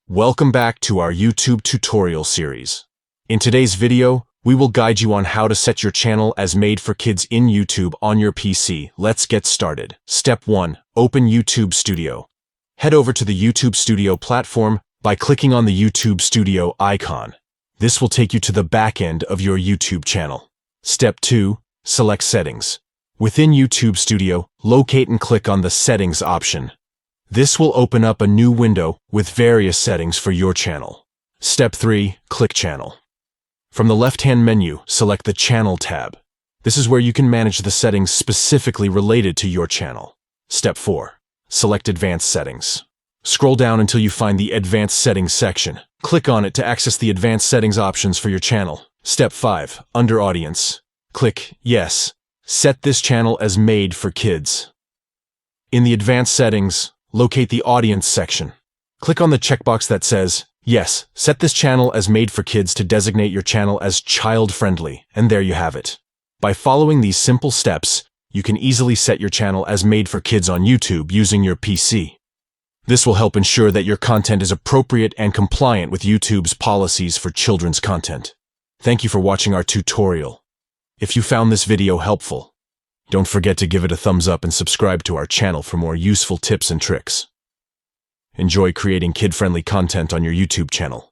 Welcome back to our YouTube tutorial series. In today's video, we will guide you on how to set your channel as made for kids in YouTube on your PC. Let's get started. Step 1. Open YouTube Studio. Head over to the YouTube Studio platform by clicking on the YouTube Studio icon. This will take you to the back end of your YouTube channel. Step 2. Select Settings. Within YouTube Studio, locate and click on the Settings option. This will open up a new window with various settings for your channel. Step 3. Click Channel. From the left-hand menu, select the Channel tab. This is where you can manage the settings specifically related to your channel. Step 4. Select Advanced Settings. Scroll down until you find the Advanced Settings section. Click on it to access the advanced settings options for your channel. Step 5. Under Audience. Click Yes. Set this channel as made for kids. In the Advanced Settings, locate the Audience section. Click on the checkbox that says, Yes, set this channel as made for kids to designate your channel as child-friendly, and there you have it. By following these simple steps, you can easily set your channel as made for kids on YouTube using your PC. This will help ensure that your content is appropriate and compliant with YouTube's policies for children's content. Thank you for watching our tutorial. If you found this video helpful, don't forget to give it a thumbs up and subscribe to our channel for more useful tips and tricks. Enjoy creating kid-friendly content on your YouTube channel.